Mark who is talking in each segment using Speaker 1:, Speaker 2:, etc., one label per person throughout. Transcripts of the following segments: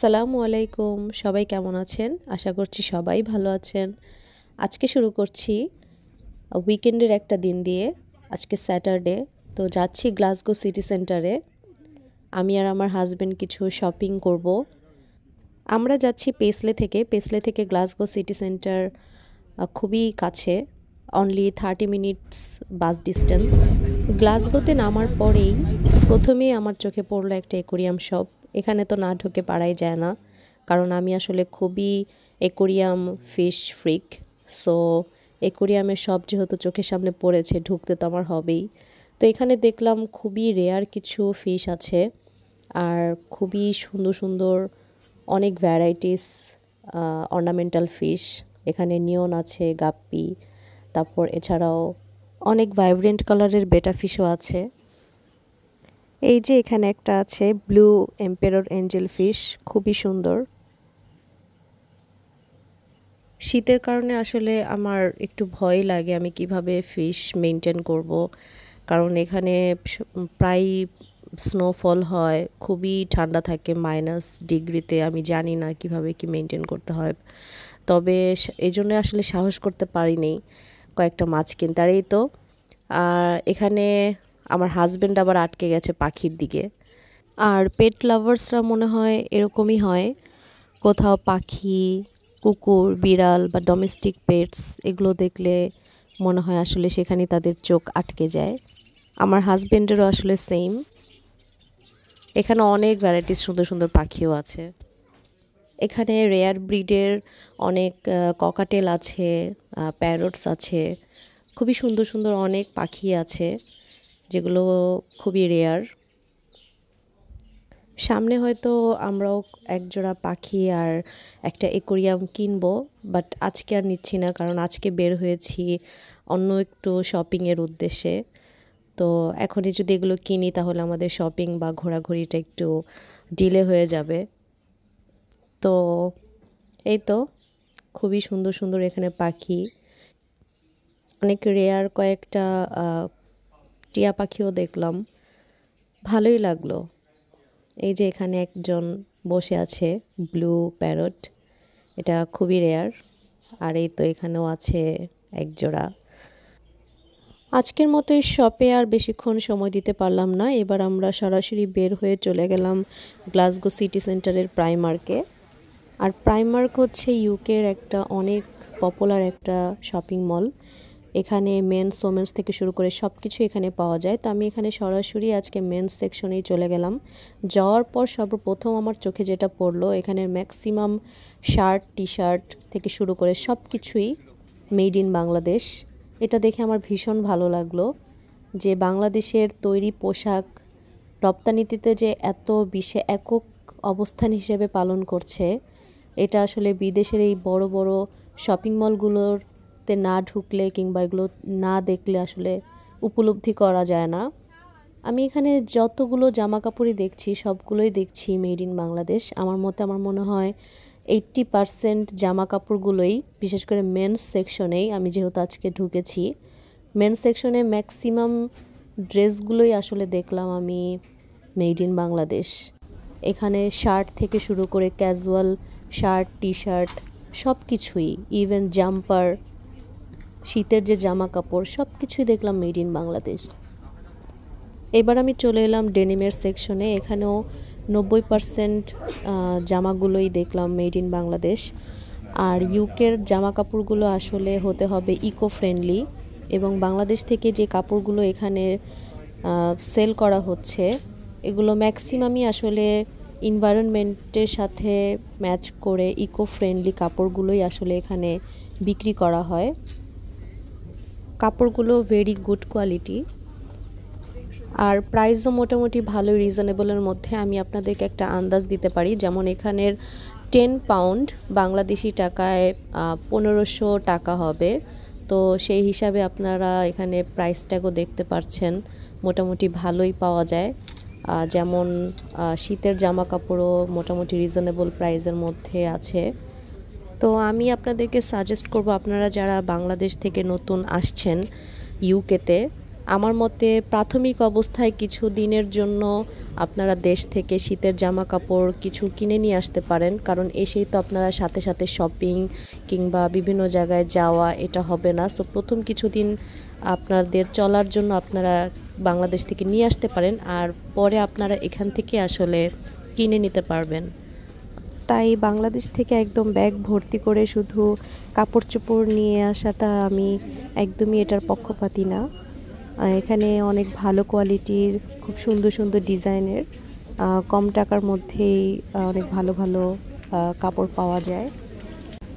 Speaker 1: আসসালামু আলাইকুম, সবাই কেমন আছেন? আশা করছি সবাই ভালো আছেন। আজকে শুরু করছি উইকেন্ডের একটা দিন দিয়ে। আজকে স্যাটারডে, তো যাচ্ছি গ্লাসগো সিটি সেন্টারে। আমি আর আমার হাজব্যান্ড কিছু শপিং করব। আমরা যাচ্ছি পেসলে থেকে গ্লাসগো সিটি সেন্টার খুবই কাছে, অনলি 30 মিনিটস বাস ডিস্টেন্স। গ্লাসগোতে নামার পরেই প্রথমেই আমার চোখে পড়লো একটা অ্যাকোরিয়াম শপ। এখানে তো না ঢুকে পারাই যায় না, কারণ আমি আসলে খুবই অ্যাকোরিয়াম ফিশ ফ্রিক। সো অ্যাকোরিয়ামের শপ যেহেতু চোখের সামনে পড়েছে, ঢুকতে তো আমার হবেই। তো এখানে দেখলাম খুবই রেয়ার কিছু ফিশ আছে, আর খুবই সুন্দর সুন্দর অনেক ভ্যারাইটিস অর্নামেন্টাল ফিশ। এখানে নিয়ন আছে, গাপ্পি, তারপর এছাড়াও অনেক ভাইব্রেন্ট কালারের বেটা ফিশও আছে। এই যে এখানে একটা আছে ব্লু এম্পেরর এঞ্জেল ফিশ, খুবই সুন্দর। শীতের কারণে আসলে আমার একটু ভয় লাগে আমি কিভাবে ফিশ মেনটেন করব, কারণ এখানে প্রায় স্নোফল হয়, খুবই ঠান্ডা থাকে -ডিগ্রিতে। আমি জানি না কিভাবে কি মেনটেন করতে হয়, তবে এই জন্য আসলে সাহস করতে পারিনি কয়েকটা মাছ কিনতে। আর এই তো এখানে আমার হাজব্যান্ড আবার আটকে গেছে পাখির দিকে। আর পেট লাভার্সরা মনে হয় এরকমই হয়, কোথাও পাখি, কুকুর, বিড়াল বা ডোমেস্টিক পেটস এগুলো দেখলে মনে হয় আসলে সেখানে তাদের চোখ আটকে যায়। আমার হাজব্যান্ডেরও আসলে সেম। এখানে অনেক ভ্যারাইটিস সুন্দর সুন্দর পাখিও আছে। এখানে রেয়ার ব্রিডের অনেক ককাটেল আছে, প্যারটস আছে, খুবই সুন্দর সুন্দর অনেক পাখি আছে যেগুলো খুবই রেয়ার। সামনে হয়তো আমরাও একজোড়া পাখি আর একটা অ্যাকোরিয়াম কিনবো, বাট আজকে আর নিচ্ছি না, কারণ আজকে বের হয়েছি অন্য একটু শপিংয়ের উদ্দেশ্যে। তো এখনই যদি এগুলো কিনি তাহলে আমাদের শপিং বা ঘোরাঘুরিটা একটু ডিলে হয়ে যাবে। তো এই তো খুবই সুন্দর সুন্দর এখানে পাখি, অনেক রেয়ার কয়েকটা টিয়া পাখিও দেখলাম, ভালোই লাগলো। এই যে এখানে একজন বসে আছে, ব্লু প্যারট, এটা খুবই রেয়ার। আর এই তো এখানেও আছে এক জোড়া। আজকের মতো এই শপে আর বেশিক্ষণ সময় দিতে পারলাম না। এবার আমরা সরাসরি বের হয়ে চলে গেলাম গ্লাসগো সিটি সেন্টারের প্রাইমার্কে। আর প্রাইমার্ক হচ্ছে ইউকের একটা অনেক পপুলার একটা শপিং মল। এখানে মেন্স ওমেন্স থেকে শুরু করে সব কিছু এখানে পাওয়া যায়। তো আমি এখানে সরাসরি আজকে মেন্স সেকশনেই চলে গেলাম। যাওয়ার পর সর্বপ্রথম আমার চোখে যেটা পড়লো, এখানের ম্যাক্সিমাম শার্ট, টি শার্ট থেকে শুরু করে সব কিছুই মেড ইন বাংলাদেশ। এটা দেখে আমার ভীষণ ভালো লাগলো যে বাংলাদেশের তৈরি পোশাক রপ্তানিতে যে এত বিশ্বে একক অবস্থান হিসেবে পালন করছে, এটা আসলে বিদেশের এই বড় বড় শপিং মলগুলোতে না ঢুকলে কিংবা এগুলো না দেখলে আসলে উপলব্ধি করা যায় না। আমি এখানে যতগুলো জামা কাপড়ই দেখছি সবগুলোই দেখছি মেড ইন বাংলাদেশ। আমার মনে হয় 80% জামা কাপড়গুলোই, বিশেষ করে মেন্স সেকশনেই, আমি যেহেতু আজকে ঢুকেছি মেন্স সেকশনে, ম্যাক্সিমাম ড্রেসগুলোই আসলে দেখলাম আমি মেড ইন বাংলাদেশ। এখানে শার্ট থেকে শুরু করে ক্যাজুয়াল শার্ট, টি শার্ট সব কিছুই, ইভেন জাম্পার, শীতের যে জামা কাপড় সব কিছুই দেখলাম মেড ইন বাংলাদেশ। এবার আমি চলে এলাম ডেনিমের সেকশনে। এখানেও 90% জামাগুলোই দেখলাম মেড ইন বাংলাদেশ। আর ইউকের জামা কাপড়গুলো আসলে হতে হবে ইকো ফ্রেন্ডলি, এবং বাংলাদেশ থেকে যে কাপড়গুলো এখানে সেল করা হচ্ছে এগুলো ম্যাক্সিমামই আসলে এনভায়রনমেন্টের সাথে ম্যাচ করে ইকো ফ্রেন্ডলি কাপড়গুলোই আসলে এখানে বিক্রি করা হয়। কাপড়গুলো ভেরি গুড কোয়ালিটি, আর প্রাইসও মোটামুটি ভালোই রিজনেবলের মধ্যে। আমি আপনাদেরকে একটা আন্দাজ দিতে পারি, যেমন এখানের 10 পাউন্ড বাংলাদেশি টাকায় 1500 টাকা হবে। তো সেই হিসাবে আপনারা এখানে প্রাইস ট্যাগও দেখতে পাচ্ছেন, মোটামুটি ভালোই পাওয়া যায়। যেমন শীতের জামা কাপড়ও মোটামুটি রিজনেবল প্রাইসের মধ্যে আছে। তো আমি আপনাদেরকে সাজেস্ট করব, আপনারা যারা বাংলাদেশ থেকে নতুন আসছেন ইউকেতে, আমার মতে প্রাথমিক অবস্থায় কিছু দিনের জন্য আপনারা দেশ থেকে শীতের জামা কাপড় কিছু কিনে নিয়ে আসতে পারেন, কারণ এসেই তো আপনারা সাথে সাথে শপিং কিংবা বিভিন্ন জায়গায় যাওয়া এটা হবে না। সো প্রথম কিছুদিন আপনাদের চলার জন্য আপনারা বাংলাদেশ থেকে নিয়ে আসতে পারেন, আর পরে আপনারা এখান থেকে আসলে কিনে নিতে পারবেন। তাই বাংলাদেশ থেকে একদম ব্যাগ ভর্তি করে শুধু কাপড় চোপড় নিয়ে আসাটা আমি একদমই এটার পক্ষপাতী না। এখানে অনেক ভালো কোয়ালিটির খুব সুন্দর সুন্দর ডিজাইনের কম টাকার মধ্যেই অনেক ভালো ভালো কাপড় পাওয়া যায়।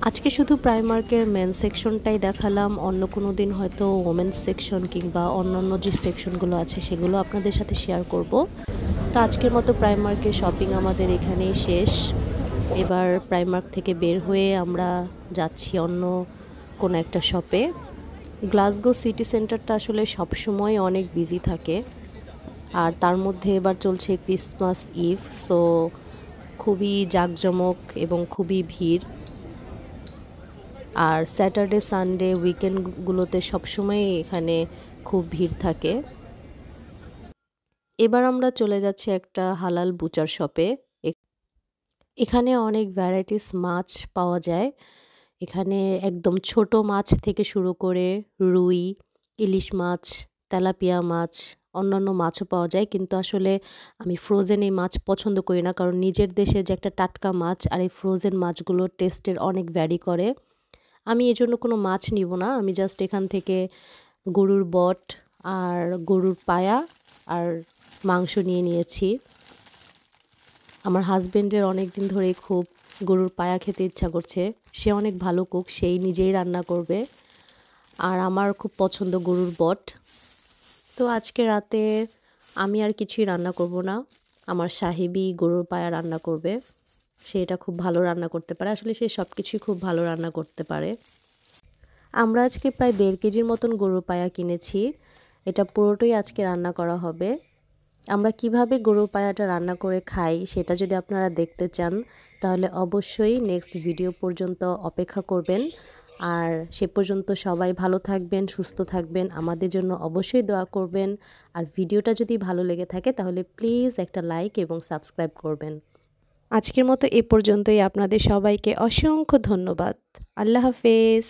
Speaker 1: আজকে শুধু প্রাইমার্কের মেন সেকশনটাই দেখালাম, অন্য কোনো দিন হয়তো ওমেন্স সেকশন কিংবা অন্যান্য যে সেকশনগুলো আছে সেগুলো আপনাদের সাথে শেয়ার করব। তো আজকের মতো প্রাইমার্কের শপিং আমাদের এখানেই শেষ। এবার প্রাইমার্ক থেকে বের হয়ে আমরা যাচ্ছি অন্য কোনো একটা শপে। গ্লাসগো সিটি সেন্টারটা আসলে সবসময় অনেক বিজি থাকে, আর তার মধ্যে এবার চলছে ক্রিসমাস ইভ, সো খুবই জাঁকজমক এবং খুবই ভিড়। আর স্যাটারডে সানডে উইকেন্ডগুলোতে সবসময় এখানে খুব ভিড় থাকে। এবার আমরা চলে যাচ্ছি একটা হালাল বুচার শপে। এখানে অনেক ভ্যারাইটিস মাছ পাওয়া যায়। এখানে একদম ছোট মাছ থেকে শুরু করে রুই, ইলিশ মাছ, তেলাপিয়া মাছ, অন্যান্য মাছও পাওয়া যায়। কিন্তু আসলে আমি ফ্রোজেন এই মাছ পছন্দ করি না, কারণ নিজের দেশে যে একটা টাটকা মাছ আর এই ফ্রোজেন মাছগুলোর টেস্টের অনেক ভ্যারি করে। আমি এজন্য কোনো মাছ নিব না, আমি জাস্ট এখান থেকে গরুর বট আর গরুর পায়া আর মাংস নিয়ে নিয়েছি। আমার হাজবেন্ডের অনেক দিন ধরেই খুব গরুর পায়া খেতে ইচ্ছা করছে। সে অনেক ভালো কুক, সেই নিজেই রান্না করবে। আর আমার খুব পছন্দ গরুর বট। তো আজকে রাতে আমি আর কিছুই রান্না করব না, আমার সাহেবই গরুর পায়া রান্না করবে। সে এটা খুব ভালো রান্না করতে পারে, আসলে সে সব কিছুই খুব ভালো রান্না করতে পারে। আমরা আজকে প্রায় 1.5 কেজির মতন গরুর পায়া কিনেছি। এটা পুরোটাই আজকে রান্না করা হবে। আমরা কিভাবে গরুর পায়াটা রান্না করে খাই সেটা যদি আপনারা দেখতে চান তাহলে অবশ্যই নেক্সট ভিডিও পর্যন্ত অপেক্ষা করবেন। আর সে পর্যন্ত সবাই ভালো থাকবেন, সুস্থ থাকবেন, আমাদের জন্য অবশ্যই দোয়া করবেন। আর ভিডিওটা যদি ভালো লেগে থাকে তাহলে প্লিজ একটা লাইক এবং সাবস্ক্রাইব করবেন। আজকের মতো এ পর্যন্তই। আপনাদের সবাইকে অসংখ্য ধন্যবাদ। আল্লাহ হাফেজ।